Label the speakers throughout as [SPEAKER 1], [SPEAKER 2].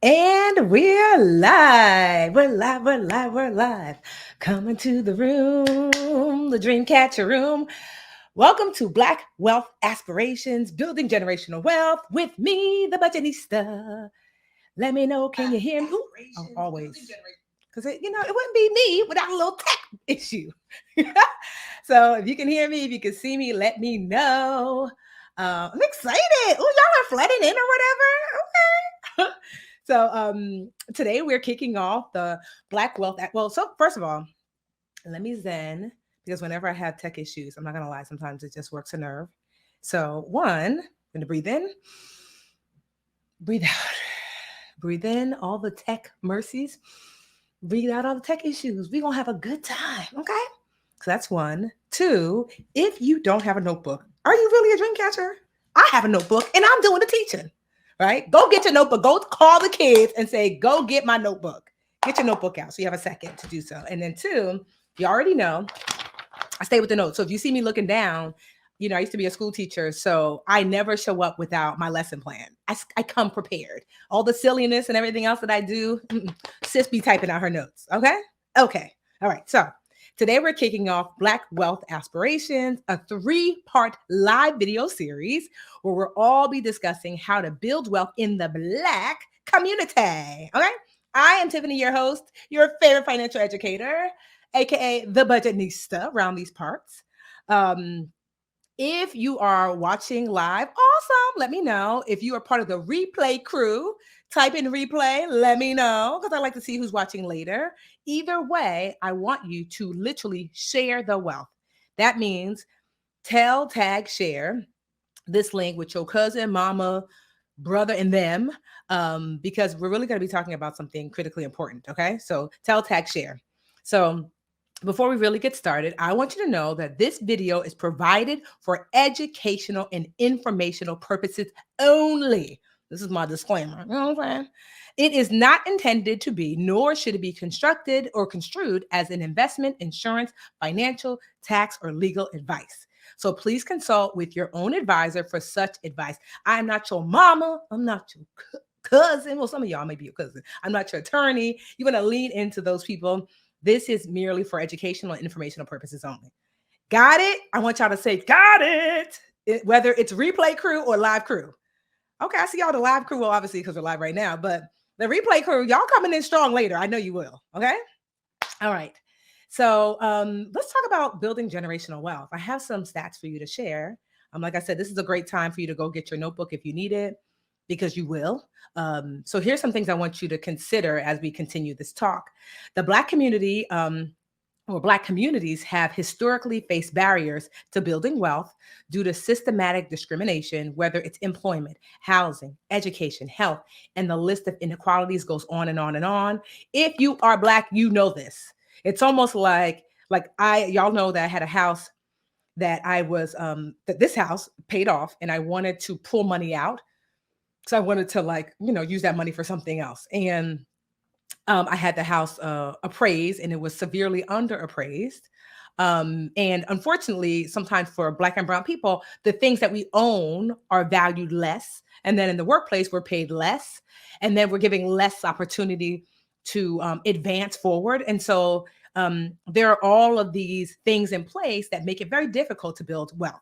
[SPEAKER 1] And we're live. We're live. We're live. We're live. Coming to the room, the Dreamcatcher room. Welcome to Black Wealth Aspirations, Building Generational Wealth with me, the Budgetnista. Let me know, can you hear me? Ooh, always. Because it wouldn't be me without a little tech issue. So if you can hear me, if you can see me, let me know. I'm excited. Oh, y'all are flooding in or whatever. Okay. So today we're kicking off the Black Wealth. So first of all, let me zen because whenever I have tech issues, I'm not gonna lie, sometimes it just works a nerve. So one, I'm gonna breathe in, breathe out, breathe in all the tech mercies, breathe out all the tech issues. We're gonna have a good time, okay? So that's one. Two, if you don't have a notebook, are you really a dream catcher? I have a notebook and I'm doing the teaching, right? Go get your notebook. Go call the kids and say, go get my notebook. Get your notebook out so you have a second to do so. And then two, you already know, I stay with the notes. So if you see me looking down, I used to be a school teacher, so I never show up without my lesson plan. I come prepared. All the silliness and everything else that I do, sis be typing out her notes, okay? Okay, all right, so today we're kicking off Black Wealth Aspirations, a 3-part live video series where we'll all be discussing how to build wealth in the Black community, okay? I am Tiffany, your host, your favorite financial educator, aka the Budgetnista around these parts. If you are watching live, awesome. Let me know. If you are part of the replay crew, type in replay. Let me know because I like to see who's watching later. Either way, I want you to literally share the wealth. That means tell, tag, share this link with your cousin, mama, brother, and them, because we're really going to be talking about something critically important. Okay. So tell, tag, share. So before we really get started, I want you to know that this video is provided for educational and informational purposes only. This is my disclaimer. You know what I'm saying? It is not intended to be, nor should it be constructed or construed as an investment, insurance, financial, tax, or legal advice. So please consult with your own advisor for such advice. I am not your mama. I'm not your cousin. Well, some of y'all may be your cousin. I'm not your attorney. You're going to lean into those people. This is merely for educational and informational purposes only. Got it? I want y'all to say, got it, whether it's replay crew or live crew. Okay, I see y'all the live crew, well, obviously, because we're live right now, but the replay crew, y'all coming in strong later. I know you will, okay? All right. So let's talk about building generational wealth. I have some stats for you to share. Like I said, this is a great time for you to go get your notebook if you need it, because you will. So here's some things I want you to consider as we continue this talk. The Black community, or Black communities, have historically faced barriers to building wealth due to systematic discrimination, whether it's employment, housing, education, health, and the list of inequalities goes on and on and on. If you are Black, you know this. It's almost like y'all know that I had a house that I was, that this house paid off, and I wanted to pull money out. So I wanted to use that money for something else. And I had the house appraised, and it was severely underappraised. And unfortunately, sometimes for Black and brown people, the things that we own are valued less. And then in the workplace, we're paid less. And then we're giving less opportunity to advance forward. And so there are all of these things in place that make it very difficult to build wealth.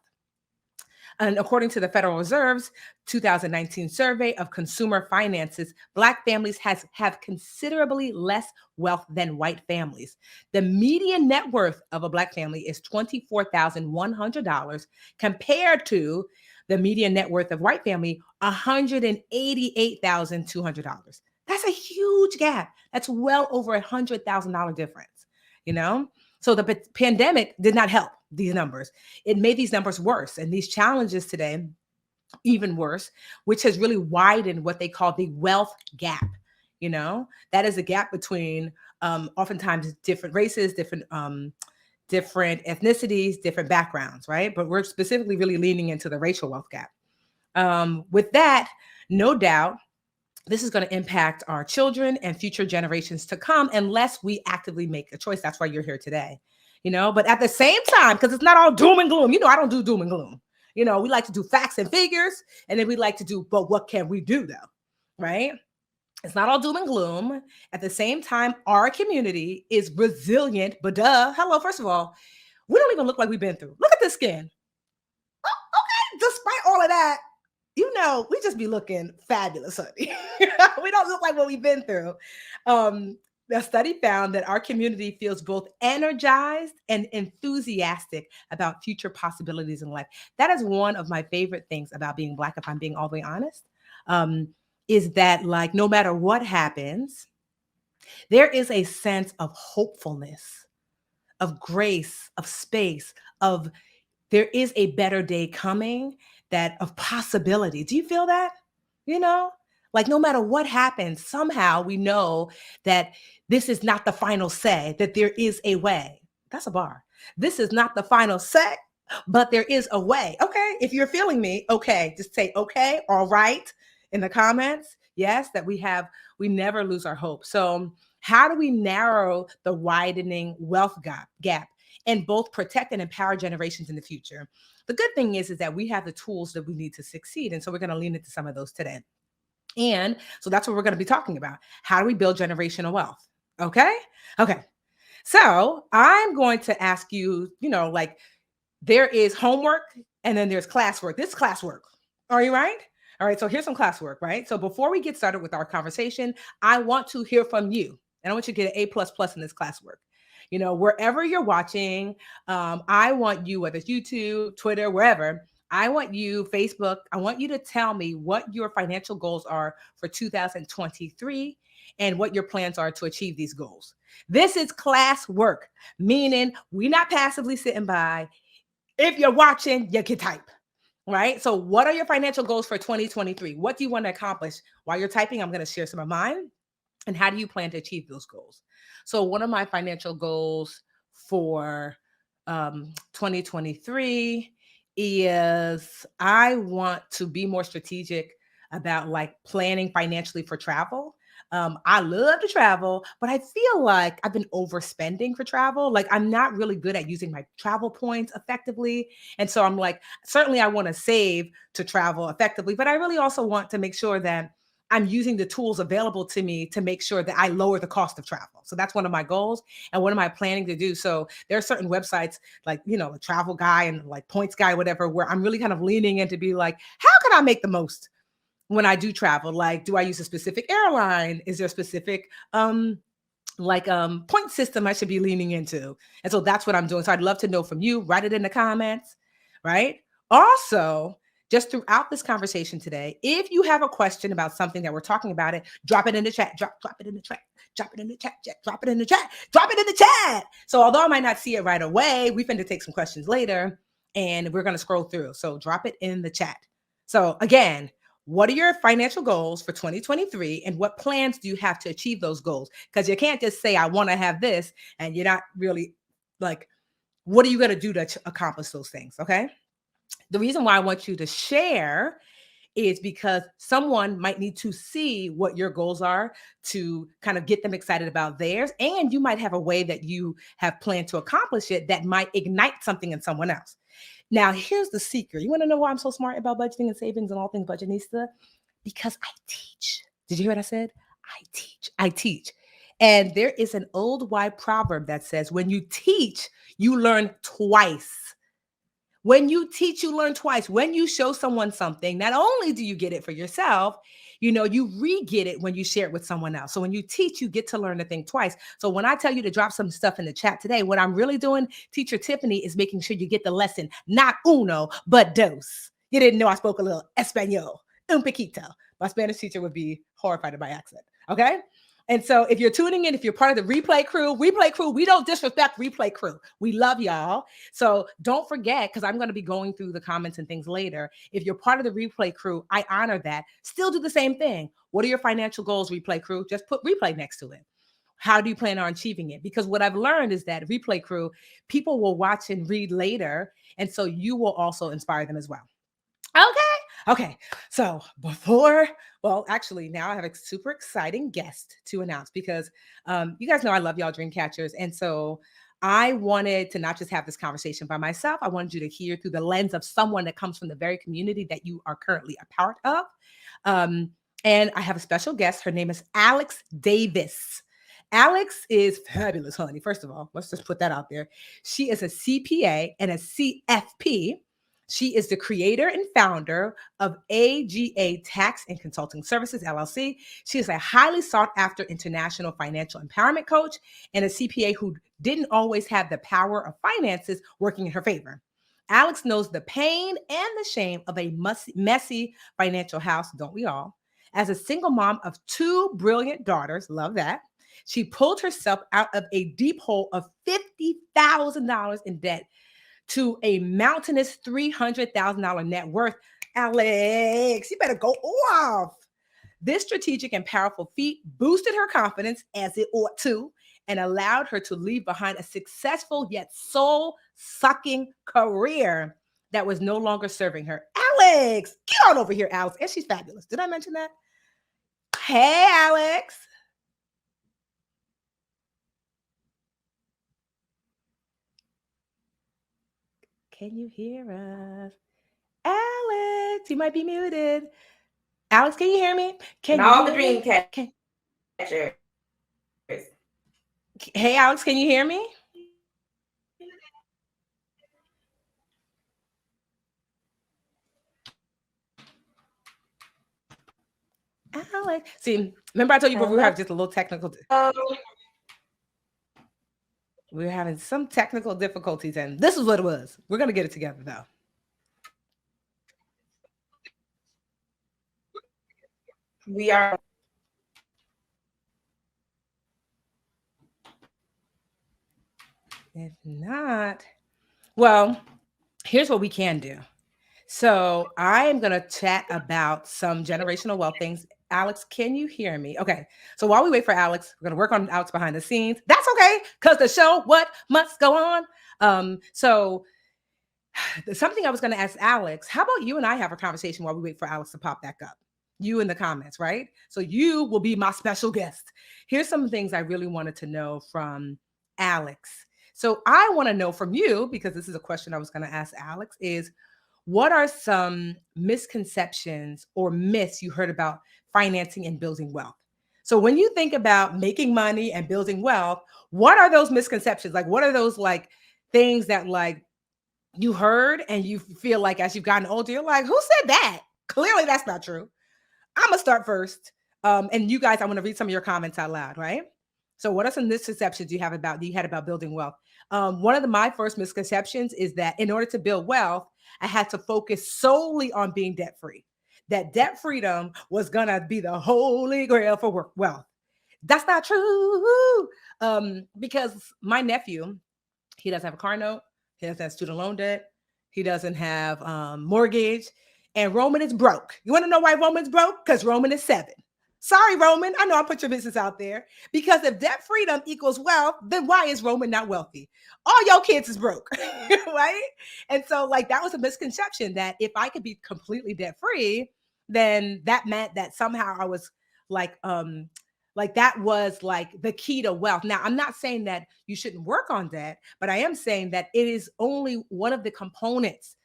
[SPEAKER 1] And according to the Federal Reserve's 2019 survey of consumer finances, Black families have considerably less wealth than white families. The median net worth of a Black family is $24,100 compared to the median net worth of white family, $188,200. That's a huge gap. That's well over $100,000 difference, So the pandemic did not help these numbers. It made these numbers worse, and these challenges today even worse, which has really widened what they call the wealth gap. That is a gap between oftentimes different races, different ethnicities, different backgrounds, right? But we're specifically really leaning into the racial wealth gap. With that, no doubt, this is going to impact our children and future generations to come unless we actively make a choice. That's why you're here today. But at the same time, because it's not all doom and gloom, I don't do doom and gloom. We like to do facts and figures, and then we like to do, but what can we do though? Right? It's not all doom and gloom. At the same time, our community is resilient, but duh, hello, first of all, we don't even look like we've been through. Look at this skin. Despite all of that, we just be looking fabulous, honey. We don't look like what we've been through. The study found that our community feels both energized and enthusiastic about future possibilities in life. That is one of my favorite things about being Black, if I'm being all the way honest, um, is that, like, no matter what happens, there is a sense of hopefulness, of grace, of space, of there is a better day coming, that of possibility. Do you feel that? You know, like no matter what happens, somehow we know that this is not the final say, that there is a way. That's a bar. This is not the final say, but there is a way. Okay. If you're feeling me, okay, just say okay, all right in the comments. Yes, that we never lose our hope. So, how do we narrow the widening wealth gap and both protect and empower generations in the future? The good thing is that we have the tools that we need to succeed. And so we're going to lean into some of those today. And so that's what we're going to be talking about. How do we build generational wealth? Okay. Okay. So I'm going to ask you, like, there is homework and then there's classwork. This is classwork. Are you right? All right. So here's some classwork, right? So before we get started with our conversation, I want to hear from you. And I want you to get an A++ in this classwork. Wherever you're watching, I want you, whether it's YouTube, Twitter, wherever, I want you, Facebook, I want you to tell me what your financial goals are for 2023 and what your plans are to achieve these goals. This is class work, meaning we're not passively sitting by. If you're watching, you can type, right? So what are your financial goals for 2023? What do you want to accomplish? While you're typing, I'm going to share some of mine. And how do you plan to achieve those goals? So one of my financial goals for 2023 is I want to be more strategic about, like, planning financially for travel. I love to travel, but I feel like I've been overspending for travel. Like, I'm not really good at using my travel points effectively. And so I'm like, certainly I want to save to travel effectively, but I really also want to make sure that I'm using the tools available to me to make sure that I lower the cost of travel. So that's one of my goals. And what am I planning to do? So there are certain websites like, a travel guy and like points guy, whatever, where I'm really kind of leaning in to be like, how can I make the most when I do travel? Like, do I use a specific airline? Is there a specific, point system I should be leaning into? And so that's what I'm doing. So I'd love to know from you. Write it in the comments, right? Also, just throughout this conversation today, if you have a question about something that we're talking about, drop it in the chat. Drop it in the chat. Drop it in the chat. Drop it in the chat. Drop it in the chat. So although I might not see it right away, we finna take some questions later and we're gonna scroll through. So drop it in the chat. So again, what are your financial goals for 2023 and what plans do you have to achieve those goals? Because you can't just say, I want to have this, and you're not really, like, what are you going to do to accomplish those things? Okay. The reason why I want you to share is because someone might need to see what your goals are to kind of get them excited about theirs. And you might have a way that you have planned to accomplish it that might ignite something in someone else. Now, here's the secret. You want to know why I'm so smart about budgeting and savings and all things budgetnista? Because I teach. Did you hear what I said? I teach. I teach. And there is an old wise proverb that says, when you teach, you learn twice. When you teach, you learn twice. When you show someone something, not only do you get it for yourself, you re-get it when you share it with someone else. So when you teach, you get to learn the thing twice. So when I tell you to drop some stuff in the chat today, what I'm really doing, Teacher Tiffany, is making sure you get the lesson, not uno, but dos. You didn't know I spoke a little Espanol, un poquito. My Spanish teacher would be horrified at my accent, okay? And so if you're tuning in, if you're part of the replay crew, we don't disrespect replay crew. We love y'all. So don't forget, because I'm going to be going through the comments and things later. If you're part of the replay crew, I honor that. Still do the same thing. What are your financial goals, replay crew? Just put replay next to it. How do you plan on achieving it? Because what I've learned is that replay crew, people will watch and read later. And so you will also inspire them as well. Okay. So actually, now I have a super exciting guest to announce because you guys know I love y'all dream catchers. And so I wanted to not just have this conversation by myself. I wanted you to hear through the lens of someone that comes from the very community that you are currently a part of. And I have a special guest. Her name is Alex Davis. Alex is fabulous, honey. First of all, let's just put that out there. She is a CPA and a CFP. She is the creator and founder of AGA Tax and Consulting Services, LLC. She is a highly sought after international financial empowerment coach and a CPA who didn't always have the power of finances working in her favor. Alex knows the pain and the shame of a messy financial house, don't we all? As a single mom of two brilliant daughters, love that, she pulled herself out of a deep hole of $50,000 in debt to a mountainous $300,000 net worth. Alex, you better go off. This strategic and powerful feat boosted her confidence, as it ought to, and allowed her to leave behind a successful yet soul sucking career that was no longer serving her. Alex, get on over here, Alex. And she's fabulous. Did I mention that? Hey, Alex. Can you hear us? Alex, you might be muted. Alex, can you hear me? Can
[SPEAKER 2] and
[SPEAKER 1] you
[SPEAKER 2] all
[SPEAKER 1] hear
[SPEAKER 2] the dream
[SPEAKER 1] me?
[SPEAKER 2] catchers.
[SPEAKER 1] Hey, Alex, can you hear me? Alex. See, remember I told you before we were having just a little technical. We were having some technical difficulties, and this is what it was. We're going to get it together, though.
[SPEAKER 2] We are.
[SPEAKER 1] If not, well, here's what we can do. So I am going to chat about some generational wealth things. Alex, can you hear me? Okay. So while we wait for Alex, we're going to work on Alex behind the scenes. That's okay, because the show, what must go on? So something I was going to ask Alex, how about you and I have a conversation while we wait for Alex to pop back up? You in the comments, right? So you will be my special guest. Here's some things I really wanted to know from Alex. So I want to know from you, because this is a question I was going to ask Alex, is what are some misconceptions or myths you heard about financing and building wealth? So when you think about making money and building wealth, what are those misconceptions? Like, what are those like things that like you heard and you feel like as you've gotten older, you're like, who said that? Clearly that's not true. I'm gonna start first. And you guys, I'm gonna read some of your comments out loud, right? So what are some misconceptions you had about building wealth? One of my first misconceptions is that in order to build wealth, I had to focus solely on being debt free. That debt freedom was gonna be the holy grail for wealth. That's not true. Because my nephew, he doesn't have a car note, he doesn't have student loan debt, he doesn't have mortgage, and Roman is broke. You want to know why Roman's broke? Because Roman is 7. Sorry, Roman. I know I put your business out there. Because if debt freedom equals wealth, then why is Roman not wealthy? All your kids is broke, right? And so, like, that was a misconception that if I could be completely debt free, then that meant that somehow I was like that was like the key to wealth. Now, I'm not saying that you shouldn't work on that, but I am saying that it is only one of the components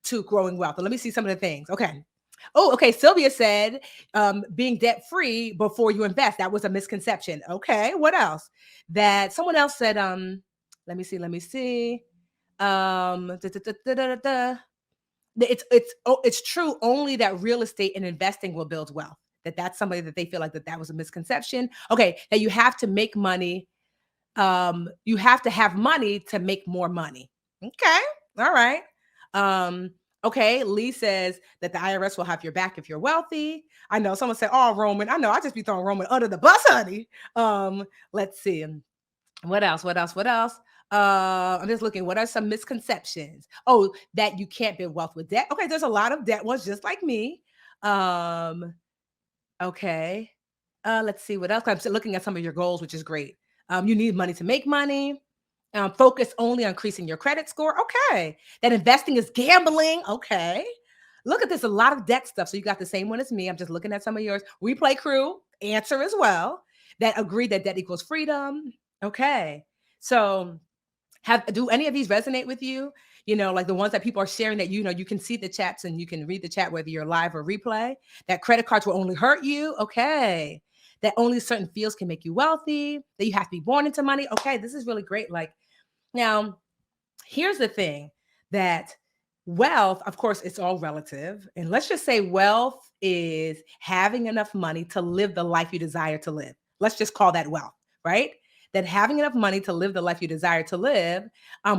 [SPEAKER 1] to growing wealth. And let me see some of the things. Okay. Oh, okay. Sylvia said being debt free before you invest. That was a misconception. Okay. What else? That someone else said, let me see. Da, da, da. It's true only that real estate and investing will build wealth. That's somebody that they feel like that was a misconception. Okay, that you have to make money. You have to have money to make more money. Okay, all right. Okay, Lee says that the IRS will have your back if you're wealthy. I know someone said, "Oh, Roman." I know I just be throwing Roman under the bus, honey. Let's see. What else? I'm just looking. What are some misconceptions? Oh, that you can't build wealth with debt. Okay, there's a lot of debt ones just like me. Okay. Let's see what else. I'm still looking at some of your goals, which is great. You need money to make money. Focus only on increasing your credit score. Okay. That investing is gambling. Okay. Look at this, a lot of debt stuff. So you got the same one as me. I'm just looking at some of yours. Replay crew, answer as well. That agree that debt equals freedom. Okay. So do any of these resonate with you? like the ones that people are sharing that, you can see the chats and you can read the chat, whether you're live or replay, that credit cards will only hurt you. Okay. That only certain fields can make you wealthy, that you have to be born into money. Okay. This is really great. Like, now, here's the thing, that wealth, of course, it's all relative. And let's just say wealth is having enough money to live the life you desire to live. Let's just call that wealth, right? That having enough money to live the life you desire to live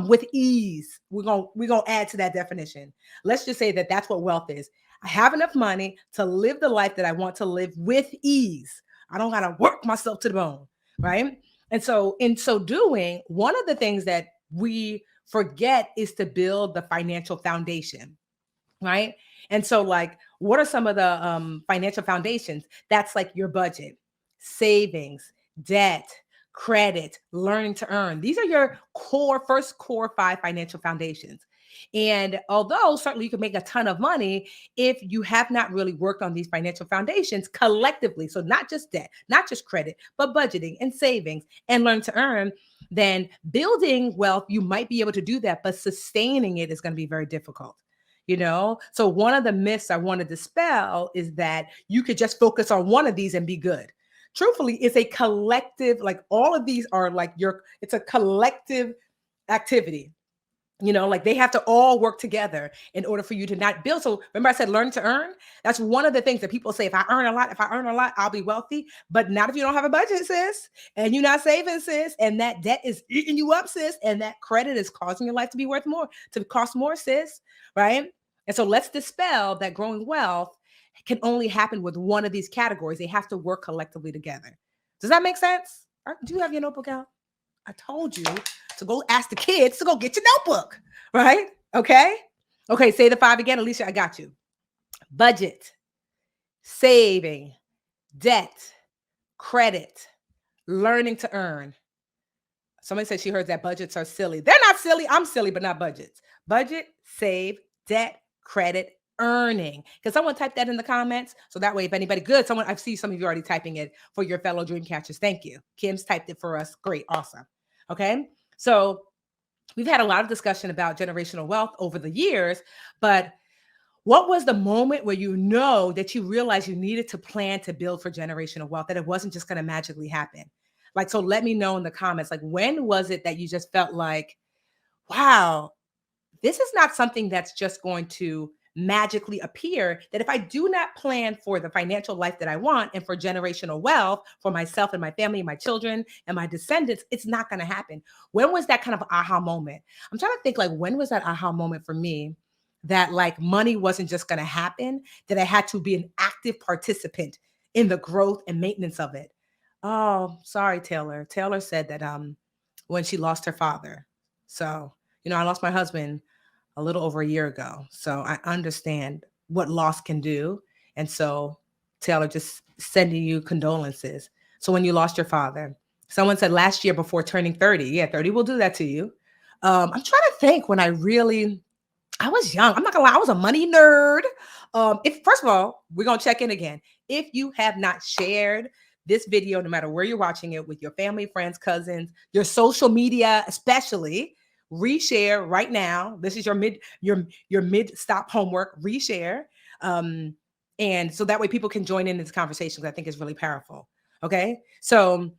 [SPEAKER 1] with ease. We're gonna add to that definition. Let's just say that that's what wealth is. I have enough money to live the life that I want to live with ease. I don't gotta work myself to the bone, right? And so, in so doing, one of the things that we forget is to build the financial foundation, right? And so, like, what are some of the financial foundations? That's like your budget, savings, debt, credit, learning to earn. These are your first core five financial foundations. And although certainly you can make a ton of money, if you have not really worked on these financial foundations collectively, so not just debt, not just credit, but budgeting and savings and learn to earn, then building wealth, you might be able to do that, but sustaining it is going to be very difficult. So one of the myths I want to dispel is that you could just focus on one of these and be good. Truthfully, it's a collective, like all of these are like it's a collective activity. Like they have to all work together in order for you to not build. So remember I said learn to earn? That's one of the things that people say, if I earn a lot, I'll be wealthy. But not if you don't have a budget, sis, and you're not saving, sis, and that debt is eating you up, sis, and that credit is causing your life to be worth more, to cost more, sis, right? And so let's dispel that growing wealth can only happen with one of these categories. They have to work collectively together. Does that make sense? Do you have your notebook out? I told you to go ask the kids to go get your notebook, right? Okay. Say the five again. Alicia, I got you. Budget, saving, debt, credit, learning to earn. Somebody said she heard that budgets are silly. They're not silly. I'm silly, but not budgets. Budget, save, debt, credit, earning. Can someone type that in the comments? So that way, if anybody good, I see some of you already typing it for your fellow dream catchers. Thank you. Kim's typed it for us. Great. Awesome. Okay. So we've had a lot of discussion about generational wealth over the years, but what was the moment where that you realized you needed to plan to build for generational wealth, that it wasn't just going to magically happen? Like, so let me know in the comments, like, when was it that you just felt like, wow, this is not something that's just going to magically appear, that if I do not plan for the financial life that I want and for generational wealth for myself and my family and my children and my descendants, it's not going to happen. When was that kind of aha moment? I'm trying to think, like, when was that aha moment for me that like money wasn't just going to happen, that I had to be an active participant in the growth and maintenance of it? Oh, sorry, Taylor. Taylor said that when she lost her father. So, I lost my husband a little over a year ago. So I understand what loss can do. And so, Taylor, just sending you condolences. So when you lost your father, someone said last year before turning 30. Yeah, 30 will do that to you. I'm trying to think when I was young. I'm not gonna lie, I was a money nerd. First of all, we're gonna check in again. If you have not shared this video, no matter where you're watching it, with your family, friends, cousins, your social media, especially, reshare right now. This is your mid stop homework. Reshare, and so that way people can join in this conversation, because I think it's really powerful. Okay, so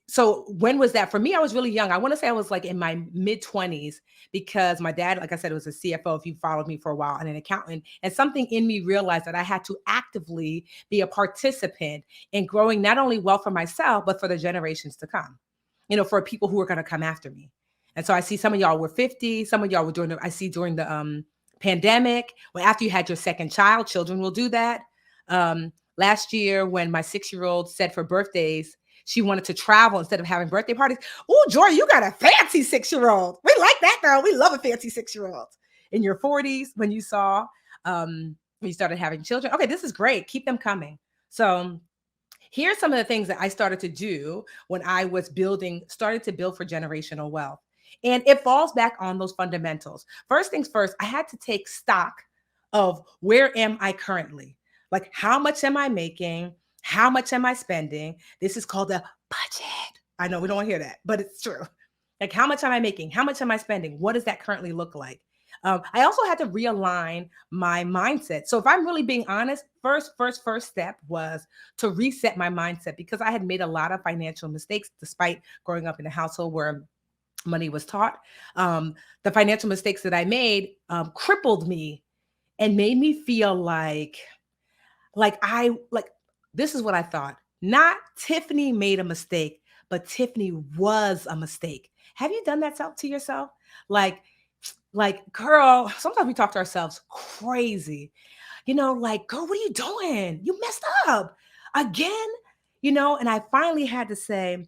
[SPEAKER 1] so when was that for me? I was really young. I want to say I was like in my mid 20s, because my dad, like I said, was a CFO, if you followed me for a while, and an accountant. And something in me realized that I had to actively be a participant in growing not only wealth for myself, but for the generations to come, for people who are going to come after me. And so I see some of y'all were 50, some of y'all were during the pandemic, when after you had your second child. Children will do that. Last year, when my 6-year-old said for birthdays, she wanted to travel instead of having birthday parties. Oh, Joy, you got a fancy 6-year-old. We like that, girl. We love a fancy 6-year-old. In your 40s, when you started having children. Okay, this is great. Keep them coming. So here's some of the things that I started to do when I was started to build for generational wealth. And it falls back on those fundamentals. First things first, I had to take stock of where am I currently? Like, how much am I making? How much am I spending? This is called a budget. I know we don't want to hear that, but it's true. Like, how much am I making? How much am I spending? What does that currently look like? I also had to realign my mindset. So if I'm really being honest, first step was to reset my mindset because I had made a lot of financial mistakes despite growing up in a household where money was taught. The financial mistakes that I made crippled me and made me feel like this is what I thought. Not Tiffany made a mistake, but Tiffany was a mistake. Have you done that self to yourself? Like, girl, sometimes we talk to ourselves crazy. Like, girl, what are you doing? You messed up again, and I finally had to say,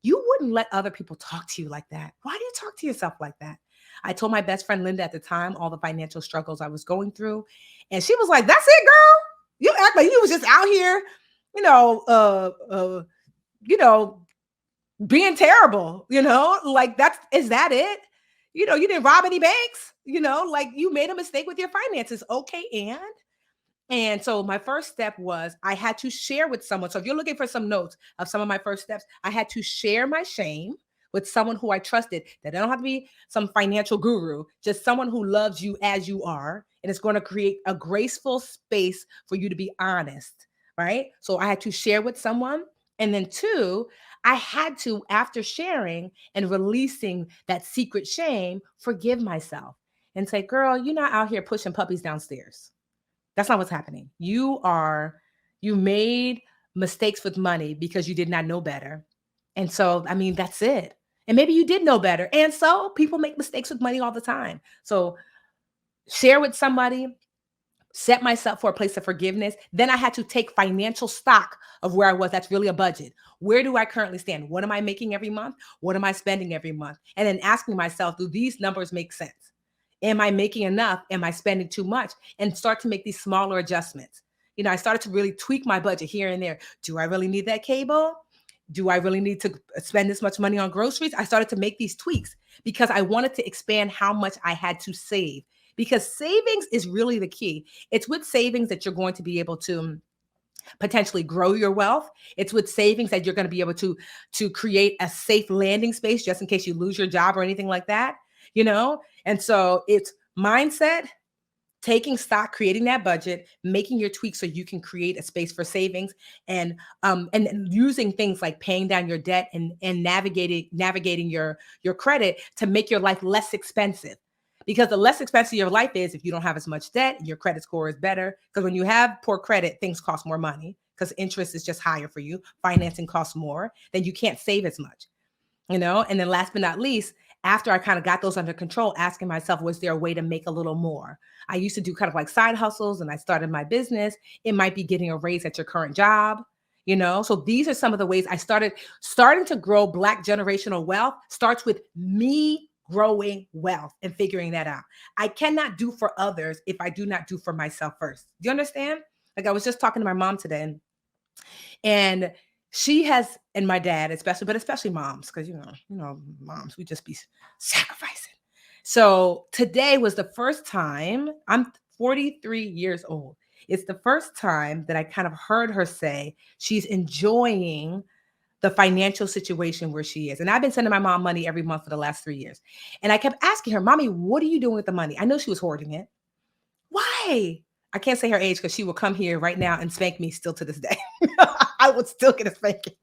[SPEAKER 1] you wouldn't let other people talk to you like that. Why do you talk to yourself like that? I told my best friend Linda at the time all the financial struggles I was going through. And she was like, that's it, girl. You act like you was just out here, you know, uh, uh, you know, being terrible, like is that it? You didn't rob any banks, like you made a mistake with your finances. Okay. And so my first step was I had to share with someone. So if you're looking for some notes of some of my first steps, I had to share my shame with someone who I trusted. That I don't have to be some financial guru, just someone who loves you as you are. And it's going to create a graceful space for you to be honest, right? So I had to share with someone. And then two, I had to, after sharing and releasing that secret shame, forgive myself and say, girl, you're not out here pushing puppies downstairs. That's not what's happening. You made mistakes with money because you did not know better. And so, I mean, that's it. And maybe you did know better. And so people make mistakes with money all the time. So share with somebody, set myself for a place of forgiveness. Then I had to take financial stock of where I was. That's really a budget. Where do I currently stand? What am I making every month? What am I spending every month? And then asking myself, do these numbers make sense? Am I making enough? Am I spending too much? And start to make these smaller adjustments. I started to really tweak my budget here and there. Do I really need that cable? Do I really need to spend this much money on groceries? I started to make these tweaks because I wanted to expand how much I had to save, because savings is really the key. It's with savings that you're going to be able to potentially grow your wealth. It's with savings that you're going to be able to create a safe landing space just in case you lose your job or anything like that, And so it's mindset, taking stock, creating that budget, making your tweaks so you can create a space for savings, and using things like paying down your debt and navigating your credit to make your life less expensive. Because the less expensive your life is, if you don't have as much debt, your credit score is better. Because when you have poor credit, things cost more money because interest is just higher for you. Financing costs more, then you can't save as much. And then last but not least, after I kind of got those under control, asking myself, was there a way to make a little more? I used to do kind of like side hustles and I started my business. It might be getting a raise at your current job, So these are some of the ways I starting to grow Black generational wealth starts with me growing wealth and figuring that out. I cannot do for others if I do not do for myself first. Do you understand? Like I was just talking to my mom today, and she has, and my dad especially, but especially moms, because moms, we just be sacrificing. So today was the first time, I'm 43 years old. It's the first time that I kind of heard her say she's enjoying the financial situation where she is. And I've been sending my mom money every month for the last 3 years. And I kept asking her, Mommy, what are you doing with the money? I know she was hoarding it. Why? I can't say her age because she will come here right now and spank me still to this day. I would still get a spanking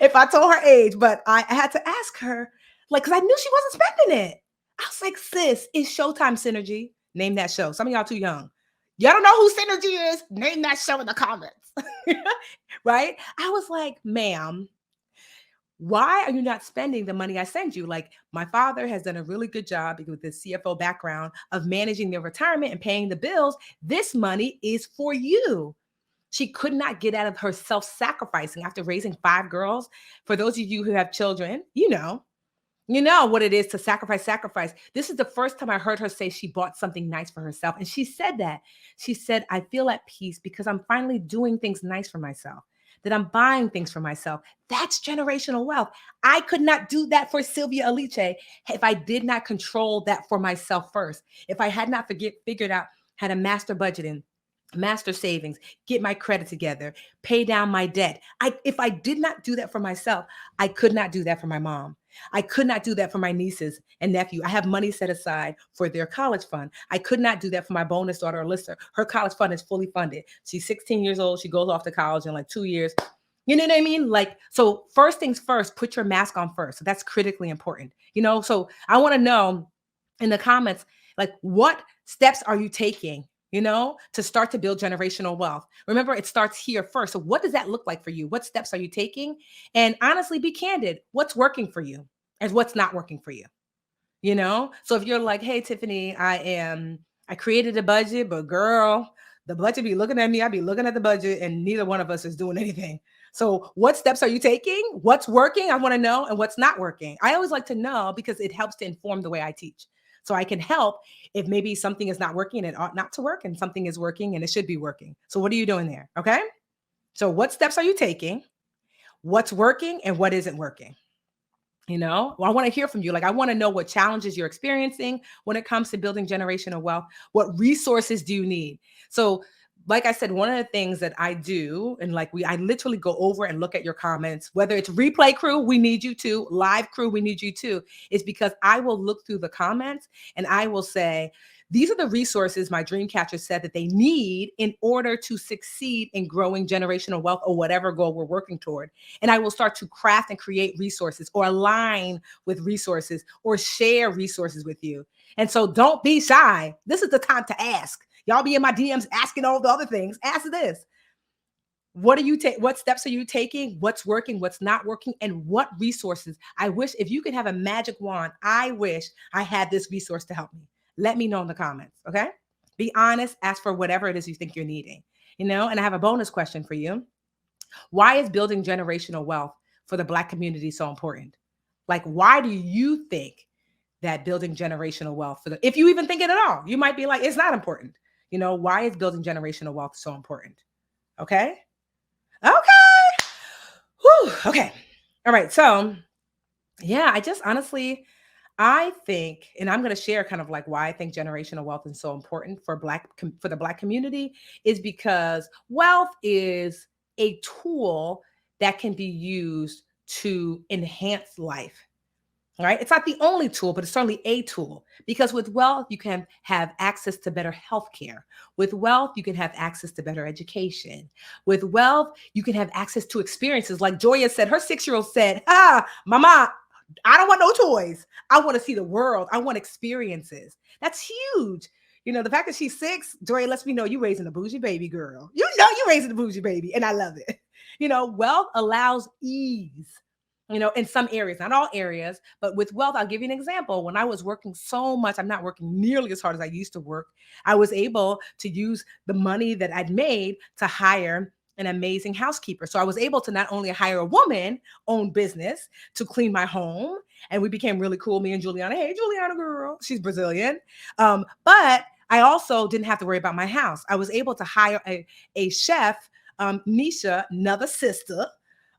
[SPEAKER 1] if I told her age, but I had to ask her, like, because I knew she wasn't spending it. I was like, sis, it's Showtime Synergy. Name that show. Some of y'all too young. Y'all don't know who Synergy is? Name that show in the comments. Right? I was like, ma'am, why are you not spending the money I send you? Like, my father has done a really good job with his CFO background of managing their retirement and paying the bills. This money is for you. She could not get out of her self-sacrificing after raising 5 girls. For those of you who have children, you know what it is to sacrifice. This is the first time I heard her say she bought something nice for herself. And she said that. She said, I feel at peace because I'm finally doing things nice for myself, that I'm buying things for myself. That's generational wealth. I could not do that for Sylvia Aliche if I did not control that for myself first. If I had not figured out how to master budgeting, master savings, get my credit together, pay down my debt. If I did not do that for myself, I could not do that for my mom. I could not do that for my nieces and nephew. I have money set aside for their college fund. I could not do that for my bonus daughter, Alyssa. Her college fund is fully funded. She's 16 years old. She goes off to college in like 2 years. You know what I mean? Like, so first things first, put your mask on first. So that's critically important. So I want to know in the comments, like, what steps are you taking, to start to build generational wealth? Remember, it starts here first. So what does that look like for you? What steps are you taking? And honestly, be candid. What's working for you and what's not working for you? So if you're like, hey, Tiffany, I created a budget, but girl, the budget be looking at me, I be looking at the budget, and neither one of us is doing anything. So what steps are you taking? What's working? I want to know, and what's not working. I always like to know because it helps to inform the way I teach. So I can help if maybe something is not working and it ought not to work, and something is working and it should be working. So what are you doing there? Okay. So what steps are you taking? What's working and what isn't working? Well, I want to hear from you. Like, I want to know what challenges you're experiencing when it comes to building generational wealth. What resources do you need? So, like I said, one of the things that I do, and I literally go over and look at your comments, whether it's replay crew, we need you to, live crew, we need you to, is because I will look through the comments and I will say, these are the resources my dream catcher said that they need in order to succeed in growing generational wealth or whatever goal we're working toward. And I will start to craft and create resources or align with resources or share resources with you. And so don't be shy. This is the time to ask. Y'all be in my DMs asking all the other things. Ask this. What steps are you taking? What's working? What's not working? And what resources? I wish if you could have a magic wand, I wish I had this resource to help me. Let me know in the comments, okay? Be honest, ask for whatever it is you think you're needing, and I have a bonus question for you. Why is building generational wealth for the Black community so important? Like, why do you think that building generational wealth if you even think it at all, you might be like, it's not important. Why is building generational wealth so important? Okay. Whew. Okay. All right. So yeah, I just honestly, I think, and I'm going to share kind of like why I think generational wealth is so important for the Black community, is because wealth is a tool that can be used to enhance life. All right. It's not the only tool, but it's certainly a tool, because with wealth, you can have access to better healthcare. With wealth, you can have access to better education. With wealth, you can have access to experiences. Like Joya said, her 6-year-old said, Mama, I don't want no toys. I want to see the world. I want experiences. That's huge. The fact that she's 6, Joya lets me know you raising a bougie baby, girl. You raising a bougie baby, and I love it. Wealth allows ease. In some areas, not all areas, but with wealth, I'll give you an example. When I was working so much, I'm not working nearly as hard as I used to work. I was able to use the money that I'd made to hire an amazing housekeeper. So I was able to not only hire a woman-owned business to clean my home, and we became really cool, me and Juliana. Hey, Juliana, girl, she's Brazilian. But I also didn't have to worry about my house. I was able to hire a chef, Nisha, another sister,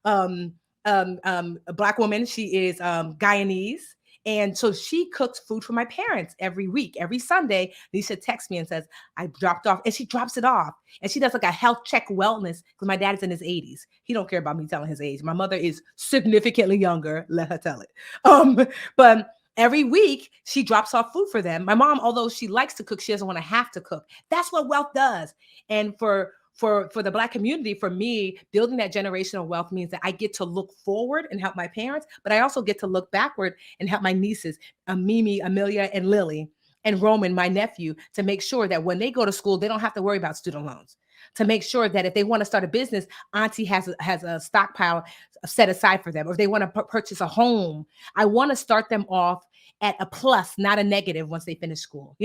[SPEAKER 1] a Black woman. She is Guyanese. And so she cooks food for my parents every week. Every Sunday, Nisha texts me and says, I dropped off, and she drops it off. And she does like a health check wellness, because my dad is in his 80s. He don't care about me telling his age. My mother is significantly younger. Let her tell it. But every week she drops off food for them. My mom, although she likes to cook, she doesn't want to have to cook. That's what wealth does. And for the Black community, for me, building that generational wealth means that I get to look forward and help my parents, but I also get to look backward and help my nieces, Mimi, Amelia, and Lily, and Roman, my nephew, to make sure that when they go to school, they don't have to worry about student loans. To make sure that if they want to start a business, Auntie has a stockpile set aside for them. Or if they want to purchase a home, I want to start them off at a plus, not a negative, once they finish school,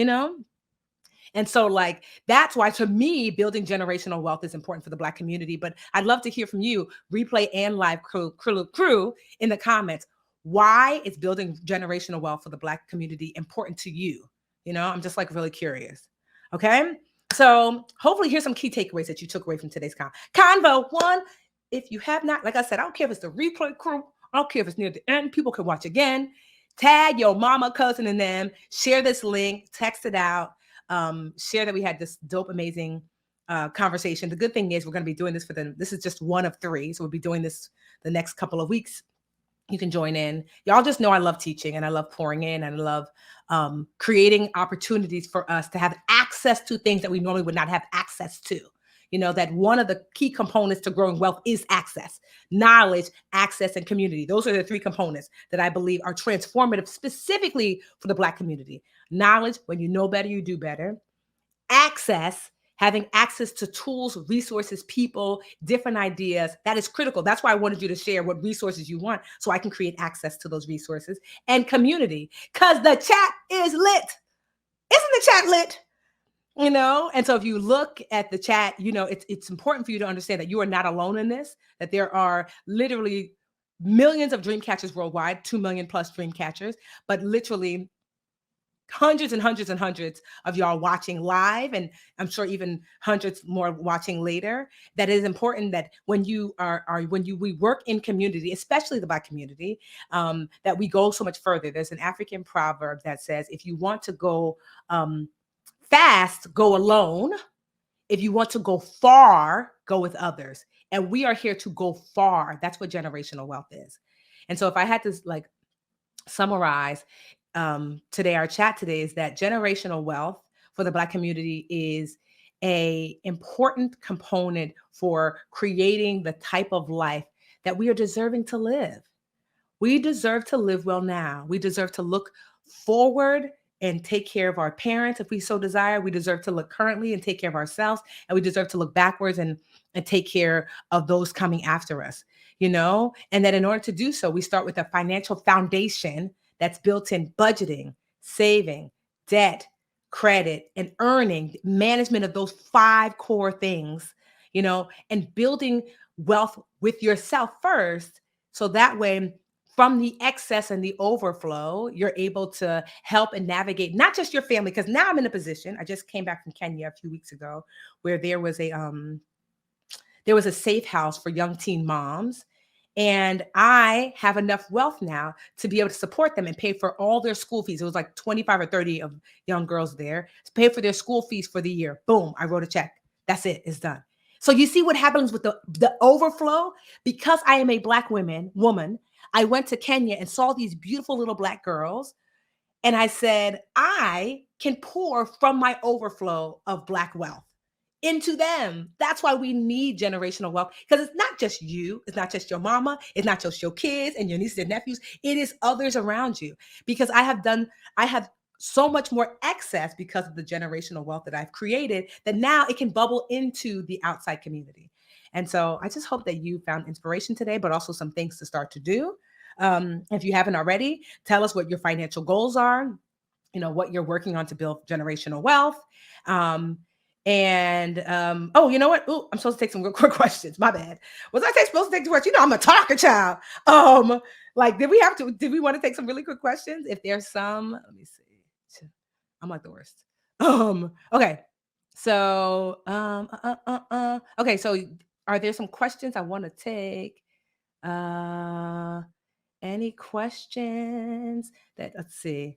[SPEAKER 1] And so that's why, to me, building generational wealth is important for the Black community. But I'd love to hear from you, replay and live crew in the comments. Why is building generational wealth for the Black community important to you? I'm just really curious. Okay. So hopefully here's some key takeaways that you took away from today's convo. One, if you have not, like I said, I don't care if it's the replay crew. I don't care if it's near the end. People can watch again. Tag your mama, cousin, and them. Share this link. Text it out. Share that we had this dope, amazing conversation. The good thing is we're going to be doing this this is just one of three. So we'll be doing this the next couple of weeks. You can join in. Y'all just know I love teaching and I love pouring in and I love creating opportunities for us to have access to things that we normally would not have access to. You know, that one of the key components to growing wealth is access, knowledge, access, and community. Those are the three components that I believe are transformative specifically for the Black community. Knowledge, when you know better, you do better. Access, having access to tools, resources, people, different ideas, that is critical. That's why I wanted you to share what resources you want so I can create access to those resources. And community, because the chat is lit. Isn't the chat lit? You know, and so if you look at the chat, you know, it's important for you to understand that you are not alone in this, that there are literally millions of dream catchers worldwide, 2 million plus dream catchers, but literally hundreds and hundreds and hundreds of y'all watching live, and I'm sure even hundreds more watching later. That it is important that when you we work in community, especially the Black community, that we go so much further. There's an African proverb that says, if you want to go fast, go alone. If you want to go far, go with others. And we are here to go far. That's what generational wealth is. And so if I had to summarize today, our chat today is that generational wealth for the Black community is a important component for creating the type of life that we are deserving to live. We deserve to live well now. We deserve to look forward and take care of our parents if we so desire. We deserve to look currently and take care of ourselves. And we deserve to look backwards and take care of those coming after us, you know? And that in order to do so, we start with a financial foundation that's built in budgeting, saving, debt, credit, and earning, management of those 5 core things, you know, and building wealth with yourself first. So that way, from the excess and the overflow, you're able to help and navigate not just your family, because now I'm in a position, I just came back from Kenya a few weeks ago, where there was a safe house for young teen moms. And I have enough wealth now to be able to support them and pay for all their school fees. It was like 25 or 30 of young girls there to pay for their school fees for the year. Boom, I wrote a check. That's it, it's done. So you see what happens with the overflow? Because I am a Black woman, I went to Kenya and saw these beautiful little Black girls. And I said, I can pour from my overflow of Black wealth into them. That's why we need generational wealth, because it's not just you, it's not just your mama, it's not just your kids and your nieces and nephews, it is others around you. Because I have so much more excess because of the generational wealth that I've created, that now it can bubble into the outside community. And so I just hope that you found inspiration today, but also some things to start to do. If you haven't already, tell us what your financial goals are, you know, what you're working on to build generational wealth. Oh, you know what? Oh, I'm supposed to take some real quick questions. My bad. Was I supposed to take the questions? You know, I'm a talker child. Did we want to take some really quick questions? If there's some, let me see. I'm like the worst. Okay. So, okay. So are there some questions I want to take? Any questions let's see.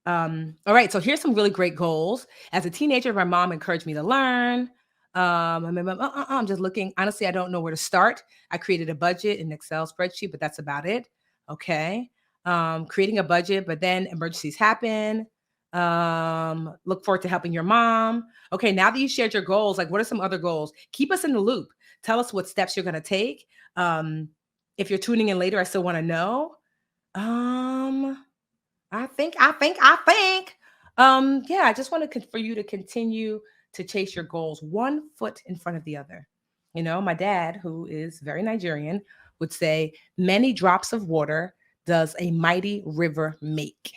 [SPEAKER 1] All right, so here's some really great goals. As a teenager, my mom encouraged me to learn. I'm just looking. Honestly, I don't know where to start. I created a budget in Excel spreadsheet, but that's about it. Okay. Creating a budget, but then emergencies happen. Look forward to helping your mom. Okay, now that you shared your goals, like what are some other goals? Keep us in the loop. Tell us what steps you're going to take. If you're tuning in later, I still want to know. I think. Yeah, I just want for you to continue to chase your goals one foot in front of the other. You know, my dad, who is very Nigerian, would say, many drops of water does a mighty river make.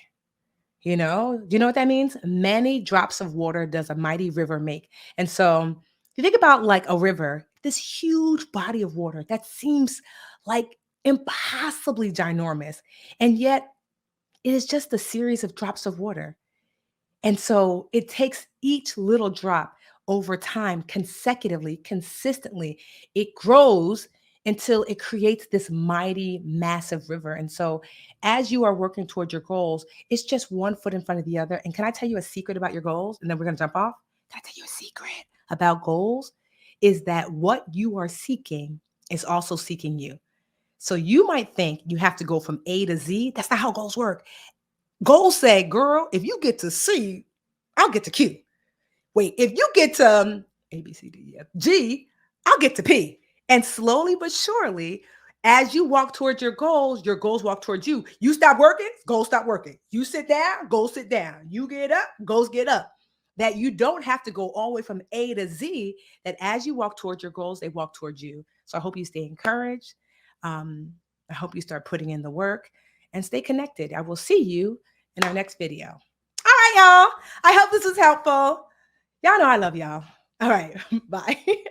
[SPEAKER 1] You know, do you know what that means? Many drops of water does a mighty river make. And so you think about like a river, this huge body of water that seems like impossibly ginormous. And yet it is just a series of drops of water. And so it takes each little drop over time, consecutively, consistently. It grows until it creates this mighty, massive river. And so as you are working toward your goals, it's just one foot in front of the other. And can I tell you a secret about your goals? And then we're going to jump off. Can I tell you a secret about goals? is that what you are seeking is also seeking you. So you might think you have to go from A to Z. That's not how goals work. Goals say, girl, if you get to C, I'll get to Q. Wait, if you get to A, B, C, D, E, F, G, I'll get to P. And slowly but surely, as you walk towards your goals walk towards you. You stop working, goals stop working. You sit down, goals sit down. You get up, goals get up. That you don't have to go all the way from A to Z, that as you walk towards your goals, they walk towards you. So I hope you stay encouraged. Um, I hope you start putting in the work and stay connected. I will see you in our next video. All right, y'all. I hope this was helpful. Y'all know I love y'all. All right. Bye.